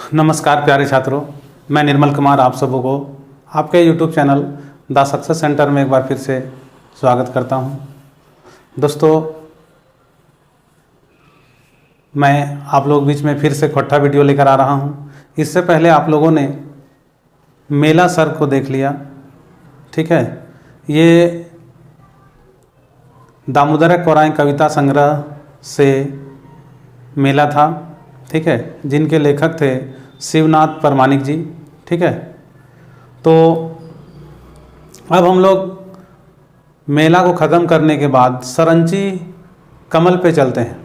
नमस्कार प्यारे छात्रों, मैं निर्मल कुमार आप सबों को आपके YouTube channel the success centre में एक बार फिर से स्वागत करता हूं। दोस्तों, मैं आप लोग बीच में फिर से खोट्टा वीडियो लेकर आ रहा हूं। इससे पहले आप लोगों ने मेला सर को देख लिया, ठीक है। ये दामोदर कोराई कविता संग्रह से मेला था, ठीक है, जिनके लेखक थे शिवनाथ परमाणिक जी, ठीक है। तो अब हम लोग मेला को ख़त्म करने के बाद सरंची कमल पे चलते हैं।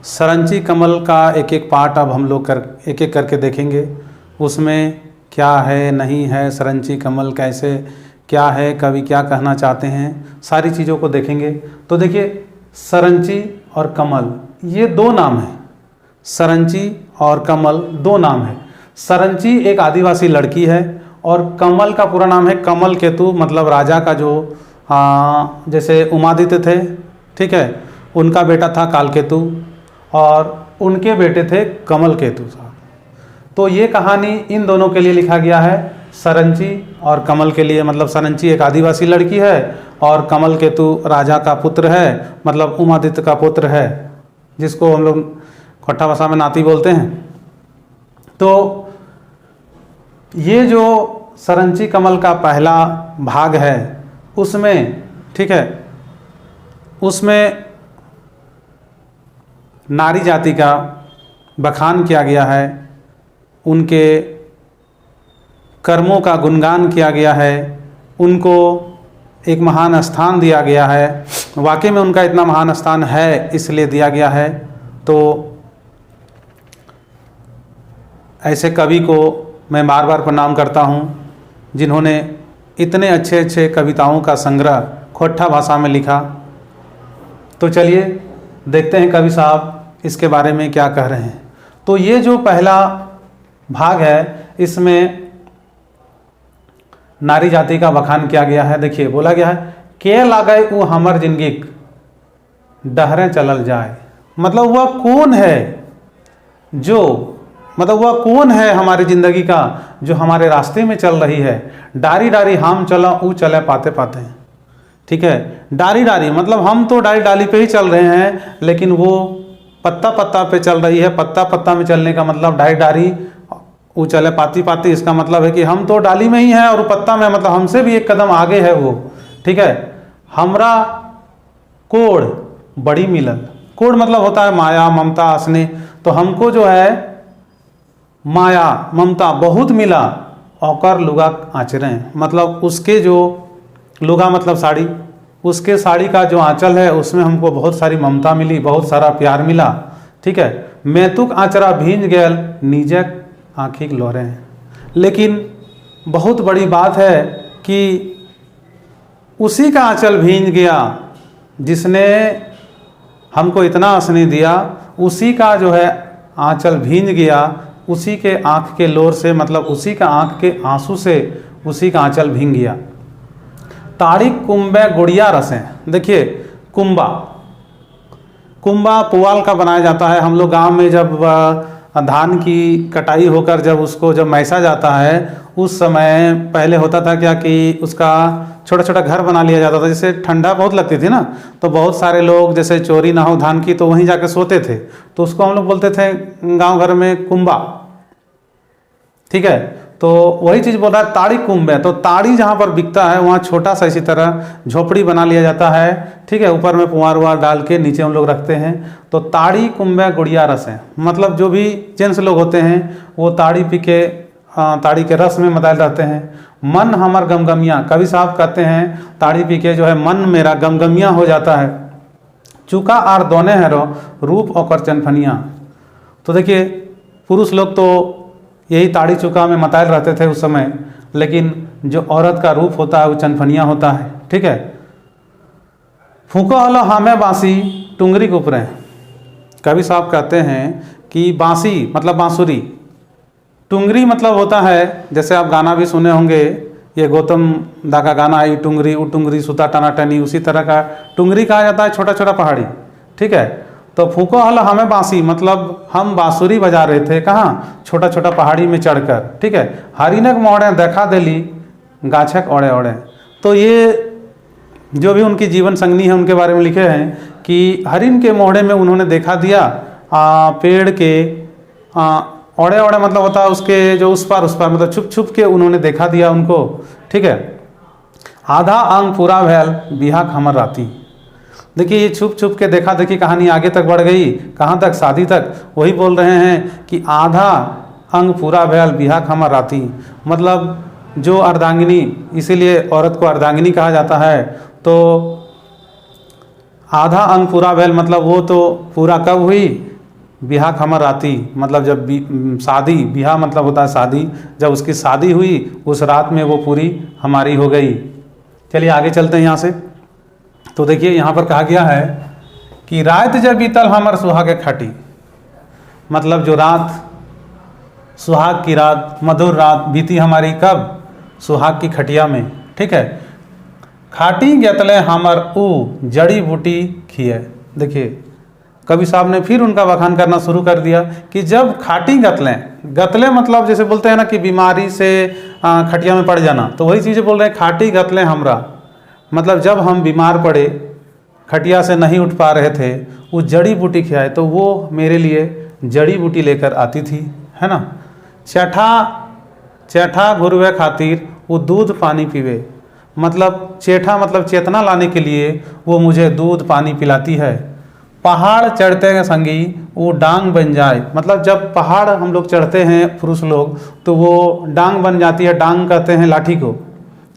सरंची कमल का एक एक पार्ट अब हम लोग एक एक करके देखेंगे, उसमें क्या है नहीं है, सरंची कमल कैसे क्या है, कवि क्या कहना चाहते हैं, सारी चीज़ों को देखेंगे। तो देखिए, सरंची और कमल ये दो नाम हैं। सरंची और कमल दो नाम है। सरंची एक आदिवासी लड़की है और कमल का पूरा नाम है कमल केतु, मतलब राजा का जो जैसे उमादित्य थे, ठीक है, उनका बेटा था कालकेतु और उनके बेटे थे कमल केतु साहब। तो ये कहानी इन दोनों के लिए लिखा गया है, सरंची और कमल के लिए। मतलब सरंची एक आदिवासी लड़की है और कमल केतु राजा का पुत्र है, मतलब उमादित्य का पुत्र है, जिसको हम लोग खोट्टा भाषा में नाती बोलते हैं। तो ये जो सरंची कमल का पहला भाग है उसमें, ठीक है, उसमें नारी जाति का बखान किया गया है, उनके कर्मों का गुणगान किया गया है, उनको एक महान स्थान दिया गया है। वाकई में उनका इतना महान स्थान है इसलिए दिया गया है। तो ऐसे कवि को मैं बार बार प्रणाम करता हूँ, जिन्होंने इतने अच्छे अच्छे कविताओं का संग्रह खोट्टा भाषा में लिखा। तो चलिए देखते हैं कवि साहब इसके बारे में क्या कह रहे हैं। तो ये जो पहला भाग है, इसमें नारी जाति का बखान किया गया है। देखिए, बोला गया है, के लागय वो हमर जिंदगी डहरे चलल जाए। मतलब वह कौन है जो, मतलब वह कौन है हमारी ज़िंदगी का जो हमारे रास्ते में चल रही है। डारी डारी हम चला ऊ चले पाते पाते हैं, ठीक है। डारी डारी मतलब हम तो डाली डाली पे ही चल रहे हैं, लेकिन वो पत्ता पत्ता पे चल रही है। पत्ता पत्ता में चलने का मतलब डारी डारी ऊ चले पाती पाती, इसका मतलब है कि हम तो डाली में ही हैं और पत्ता में, मतलब हमसे भी एक कदम आगे है वो, ठीक है। हमरा कोड़ बड़ी मिलल। कोड़ मतलब होता है माया, ममता, स्नेह। तो हमको जो है माया ममता बहुत मिला, औकर लुगा आँचरें, मतलब उसके जो लुगा मतलब साड़ी, उसके साड़ी का जो आंचल है उसमें हमको बहुत सारी ममता मिली, बहुत सारा प्यार मिला, ठीक है। मैतुक आंचरा भींज गयल नीजक आँखिक लोरें। लेकिन बहुत बड़ी बात है कि उसी का आंचल भींज गया जिसने हमको इतना स्नेह दिया, उसी का जो है आंचल भींज गया, उसी के आँख के लोर से, मतलब उसी का आँख के आंसू से उसी का आंचल भींग गया। ताड़ी कुंबे गुड़िया रसें। देखिए, कुंबा, कुंबा पुआल का बनाया जाता है। हम लोग गांव में जब धान की कटाई होकर जब मैसा जाता है, उस समय पहले होता था क्या कि उसका छोटा छोटा घर बना लिया जाता था। जैसे ठंडा बहुत लगती थी ना, तो बहुत सारे लोग जैसे चोरी ना हो धान की तो वहीं जाके सोते थे, तो उसको हम लोग बोलते थे गांव घर में कुंबा, ठीक है। तो वही चीज़ बोल रहा है, ताड़ी कुंभ है। तो ताड़ी जहाँ पर बिकता है वहाँ छोटा सा इसी तरह झोपड़ी बना लिया जाता है, ठीक है। ऊपर में पुआर उवार डाल के नीचे हम लोग रखते हैं। तो ताड़ी कुंभे गुड़िया रस है, मतलब जो भी जेंट्स लोग होते हैं वो ताड़ी पी के ताड़ी के रस में मताल रहते हैं। मन हमर गमगमिया, कवि साहब कहते हैं ताड़ी पी के जो है मन मेरा गमगमिया हो जाता है। चुका आर दोने है रो रूप और चनफनिया। तो देखिए, पुरुष लोग तो यही ताड़ी चुका में मताल रहते थे उस समय, लेकिन जो औरत का रूप होता है वो चनफनिया होता है, ठीक है। फूको हलो हमें बांसी टुंगरी कुपरे। कवि साहब कहते हैं कि बांसी मतलब बांसुरी, टुंगरी मतलब होता है, जैसे आप गाना भी सुने होंगे, ये गौतम दा का गाना आई टुंगरी उ टुंगरी सुता टना टनी, उसी तरह का टुंगरी कहा जाता है छोटा छोटा पहाड़ी, ठीक है। तो फूको हल हमें बांसी, मतलब हम बांसुरी बजा रहे थे, कहाँ, छोटा छोटा पहाड़ी में चढ़कर, ठीक है। हरिनक मोड़े देखा देली गाछक ओढ़े ओढ़े। तो ये जो भी उनकी जीवन संगनी है उनके बारे में लिखे हैं कि हरिन के मोहड़े में उन्होंने देखा दिया पेड़ के ओढ़े ओढ़े, मतलब होता है उसके जो उस पार मतलब छुप छुप के उन्होंने देखा दिया उनको, ठीक है। आधा अंग पूरा भैल बिहाक हमर राती। देखिए ये छुप छुप के देखा देखी कहानी आगे तक बढ़ गई, कहाँ तक, शादी तक। वही बोल रहे हैं कि आधा अंग पूरा भैल बिहाक हमर राती, मतलब जो अर्धांगिनी, इसीलिए औरत को अर्धांगिनी कहा जाता है। तो आधा अंग पूरा भैल मतलब वो तो पूरा कब हुई, बिहा खमर राती, मतलब जब शादी, बिहा मतलब होता है शादी, जब उसकी शादी हुई उस रात में वो पूरी हमारी हो गई। चलिए आगे चलते हैं यहाँ से। तो देखिए यहाँ पर कहा गया है कि रात जब बीतल हमर सुहाग खटी, मतलब जो रात, सुहाग की रात, मधुर रात बीती हमारी कब, सुहाग की खटिया में, ठीक है। खाटी गतले हमर ऊ जड़ी बूटी खिए। देखिए कवि साहब ने फिर उनका बखान करना शुरू कर दिया कि जब खाटी गतले, गतले मतलब जैसे बोलते हैं ना कि बीमारी से खटिया में पड़ जाना, तो वही चीज़ें बोल रहे हैं, खाटी गतले हमरा, मतलब जब हम बीमार पड़े, खटिया से नहीं उठ पा रहे थे, वो जड़ी बूटी खिलाए, तो वो मेरे लिए जड़ी बूटी लेकर आती थी, है ना। चेठा घुरवे खातिर वो दूध पानी पीवे, मतलब चेठा मतलब चेतना लाने के लिए वो मुझे दूध पानी पिलाती है। पहाड़ चढ़ते हैं संगी वो डांग बन जाए, मतलब जब पहाड़ हम लोग चढ़ते हैं पुरुष लोग तो वो डांग बन जाती है। डांग कहते हैं लाठी को,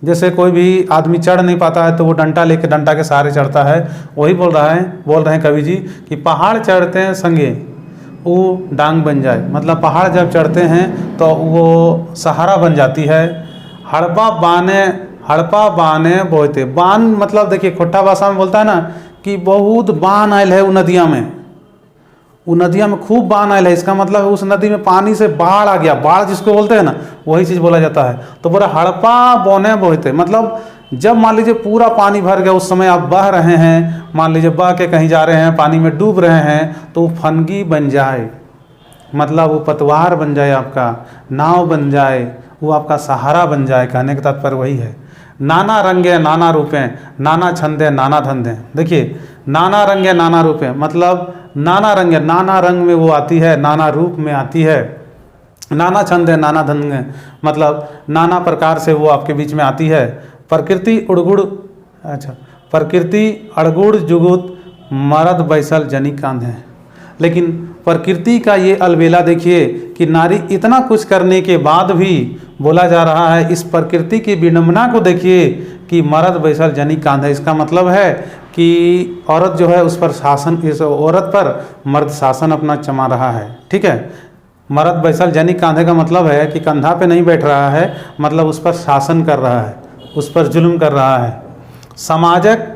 जैसे कोई भी आदमी चढ़ नहीं पाता है तो वो डंटा लेके, डंटा के सहारे चढ़ता है। वही बोल रहे हैं कवि जी कि पहाड़ चढ़ते हैं संगे वो डांग बन जाए, मतलब पहाड़ जब चढ़ते हैं तो वो सहारा बन जाती है। हड़पा बाने बोते, बान मतलब देखिए खोट्टा भाषा में बोलता है ना कि बहुत बान आयल है वो नदिया में, वो नदिया में खूब बान आयल है, इसका मतलब उस नदी में पानी से बाढ़ आ गया, बाढ़ जिसको बोलते हैं ना वही चीज़ बोला जाता है। तो बोला हड़पा बोने बोते, मतलब जब मान लीजिए पूरा पानी भर गया, उस समय आप बह रहे हैं, मान लीजिए बह के कहीं जा रहे हैं, पानी में डूब रहे हैं, तो फनगी बन जाए, मतलब वो पतवार बन जाए, आपका नाव बन जाए, वो आपका सहारा बन जाए। कहने का तात्पर्य वही है। नाना रंगे नाना रूपे, नाना छंदे नाना धंधे। देखिए नाना रंगे नाना रूपे, मतलब नाना रंगे, नाना रंग में वो आती है, नाना रूप में आती है। नाना छंदे नाना धंधे, मतलब नाना प्रकार से वो आपके बीच में आती है। प्रकृति उड़गुड़, अच्छा, प्रकृति अड़गुड़ जुगुत मरद बैसल जनी कांधे। लेकिन प्रकृति का ये अलबेला देखिए कि नारी इतना कुछ करने के बाद भी बोला जा रहा है, इस प्रकृति की विडंबना को देखिए कि मर्द बैसल जनी कांधे। इसका मतलब है कि औरत जो है उस पर शासन, इस औरत पर मर्द शासन अपना चमा रहा है, ठीक है। मर्द बैसल जनी कांधे का मतलब है कि कंधा पे नहीं बैठ रहा है, मतलब उस पर शासन कर रहा है, उस पर जुल्म कर रहा है। समाजक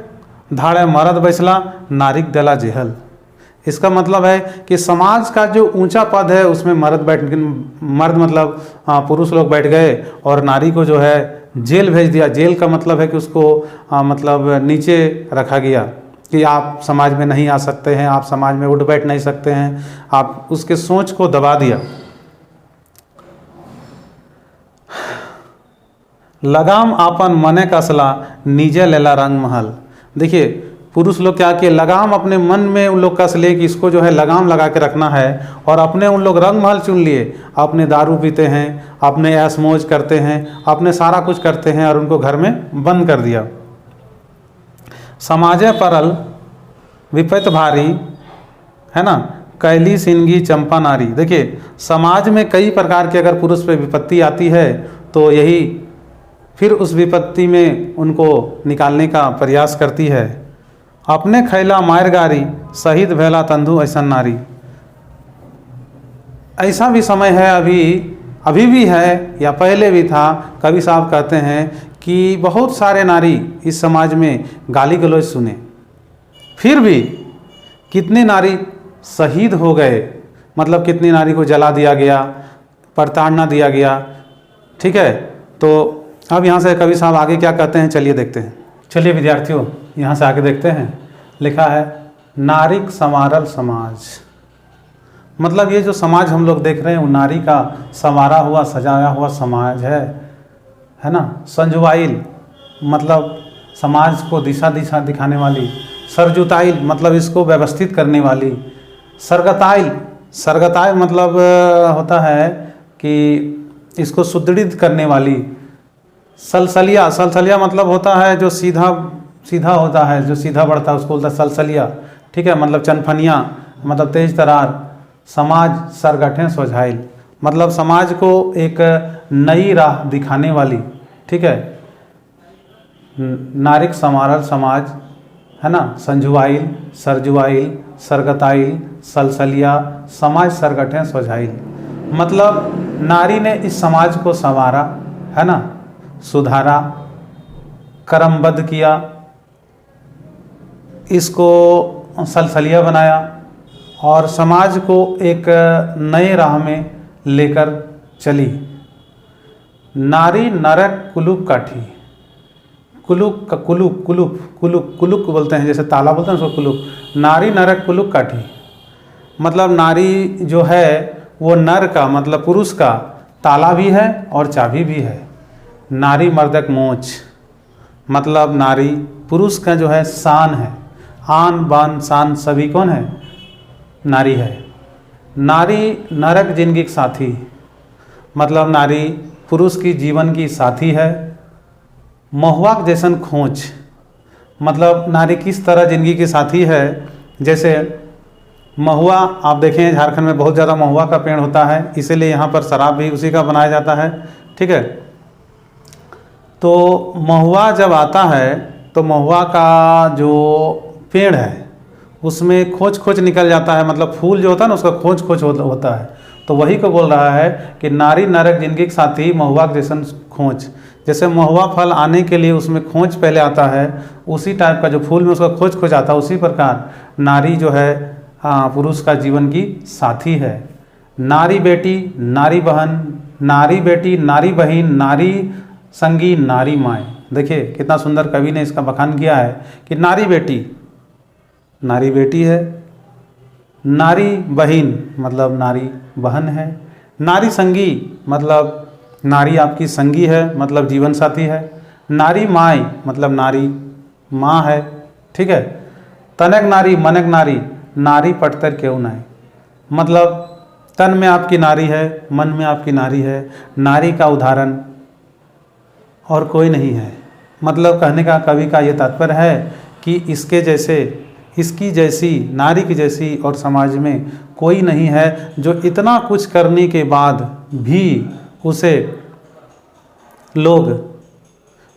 धाड़े मर्द बैसला नारिक दला जेहल। इसका मतलब है कि समाज का जो ऊंचा पद है उसमें मर्द मतलब पुरुष लोग बैठ गए और नारी को जो है जेल भेज दिया। जेल का मतलब है कि उसको मतलब नीचे रखा गया कि आप समाज में नहीं आ सकते हैं, आप समाज में उठ बैठ नहीं सकते हैं, आप उसके सोच को दबा दिया। लगाम आपन मने कसला नीजे लेला रंग महल। देखिए पुरुष लोग क्या किए, लगाम अपने मन में उन लोग कस लिए कि इसको जो है लगाम लगा के रखना है, और अपने उन लोग रंग महल चुन लिए। अपने दारू पीते हैं, अपने ऐश मौज करते हैं, अपने सारा कुछ करते हैं और उनको घर में बंद कर दिया। समाजे परल विपत भारी, है ना, कैली सिंगी चंपा नारी। देखिए समाज में कई प्रकार के अगर पुरुष पे विपत्ति आती है तो यही फिर उस विपत्ति में उनको निकालने का प्रयास करती है। अपने खैला मायरगारी शहीद भैला तंदू ऐसा नारी। ऐसा भी समय है, अभी भी है या पहले भी था। कवि साहब कहते हैं कि बहुत सारे नारी इस समाज में गाली गलौज सुने, फिर भी कितने नारी शहीद हो गए, मतलब कितनी नारी को जला दिया गया, प्रताड़ना दिया गया, ठीक है। तो अब यहाँ से कवि साहब आगे क्या कहते हैं, चलिए देखते हैं। चलिए विद्यार्थियों यहाँ से आगे देखते हैं। लिखा है नारीक संवारल समाज, मतलब ये जो समाज हम लोग देख रहे हैं वो नारी का संवारा हुआ सजाया हुआ समाज है ना। संजुवाइल मतलब समाज को दिशा दिखाने वाली, सरजुताइल मतलब इसको व्यवस्थित करने वाली, सरगताइल मतलब होता है कि इसको सुदृढ़ करने वाली, सलसलिया मतलब होता है जो सीधा होता है, जो सीधा बढ़ता है उसको बोलता है सलसलिया, ठीक है, मतलब चनफनिया मतलब तेज तरार। समाज सरगठें सोझाइल मतलब समाज को एक नई राह दिखाने वाली, ठीक है। नारिक संवारल समाज है ना, संजुआइल, सरजुआइल, सरगताइल, सलसलिया, समाज सरगठें सोझाइल मतलब नारी ने इस समाज को संवारा है ना, सुधारा, क्रमबद्ध किया, इसको सलसलिया बनाया और समाज को एक नए राह में लेकर चली। नारी नरक कुलुप काठी, कुलुप बोलते हैं, जैसे ताला बोलते हैं उसको कुलुप। नारी नरक कुलुप काठी मतलब नारी जो है वो नर का मतलब पुरुष का ताला भी है और चाबी भी है। नारी मर्दक मोच मतलब नारी पुरुष का जो है शान है, आन बान शान सभी कौन है, नारी है। नारी नरक जिंदगी की साथी मतलब नारी पुरुष की जीवन की साथी है। महुआ जैसन खोज मतलब नारी किस तरह जिंदगी की साथी है, जैसे महुआ आप देखें झारखंड में बहुत ज़्यादा महुआ का पेड़ होता है, इसीलिए यहाँ पर शराब भी उसी का बनाया जाता है, ठीक है। तो महुआ जब आता है तो महुआ का जो पेड़ है उसमें खोज निकल जाता है, मतलब फूल जो होता है ना उसका खोज होता है। तो वही को बोल रहा है कि नारी नरक जिंदगी के साथी महुआ जैसन खोज, जैसे महुआ फल आने के लिए उसमें खोज पहले आता है, उसी टाइप का जो फूल में उसका खोज आता है, उसी प्रकार नारी जो है पुरुष का जीवन की साथी है। नारी बेटी, नारी बहन, नारी बेटी, नारी बहन, नारी संगी, नारी माए। देखिए कितना सुंदर कवि ने इसका बखान किया है कि नारी बेटी है, नारी बहन मतलब नारी बहन है, नारी संगी मतलब नारी आपकी संगी है मतलब जीवन साथी है, नारी माय मतलब नारी माँ है, ठीक है। तनक नारी मनक नारी, नारी पटतर क्यों नाय मतलब तन में आपकी नारी है, मन में आपकी नारी है, नारी का उदाहरण और कोई नहीं है। मतलब कहने का कवि का ये तात्पर्य है कि इसकी जैसी नारी की जैसी और समाज में कोई नहीं है जो इतना कुछ करने के बाद भी उसे लोग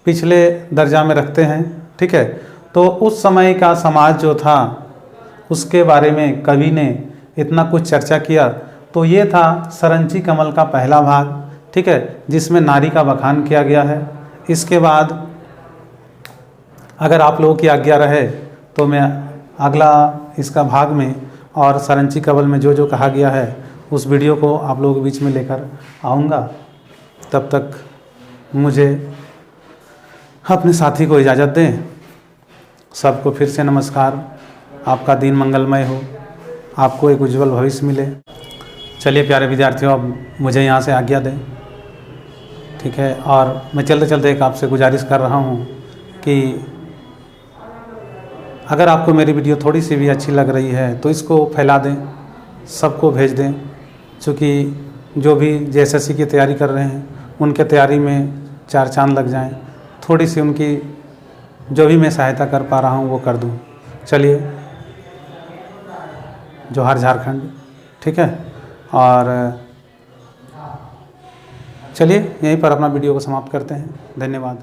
पिछले दर्जा में रखते हैं, ठीक है। तो उस समय का समाज जो था उसके बारे में कवि ने इतना कुछ चर्चा किया। तो ये था सरंची कमल का पहला भाग, ठीक है, जिसमें नारी का बखान किया गया है। इसके बाद अगर आप लोगों की आज्ञा रहे तो मैं अगला इसका भाग में और सरंची कमल में जो कहा गया है उस वीडियो को आप लोगों के बीच में लेकर आऊँगा। तब तक मुझे अपने साथी को इजाज़त दें। सबको फिर से नमस्कार। आपका दिन मंगलमय हो, आपको एक उज्जवल भविष्य मिले। चलिए प्यारे विद्यार्थियों, अब मुझे यहाँ से आज्ञा दें, ठीक है। और मैं चलते चलते एक आपसे गुजारिश कर रहा हूँ कि अगर आपको मेरी वीडियो थोड़ी सी भी अच्छी लग रही है तो इसको फैला दें, सबको भेज दें, क्योंकि जो भी JSSC की तैयारी कर रहे हैं उनके तैयारी में चार चांद लग जाएं। थोड़ी सी उनकी जो भी मैं सहायता कर पा रहा हूँ वो कर दूँ। चलिए, जोहार झारखंड, ठीक है। और चलिए यहीं पर अपना वीडियो को समाप्त करते हैं। धन्यवाद।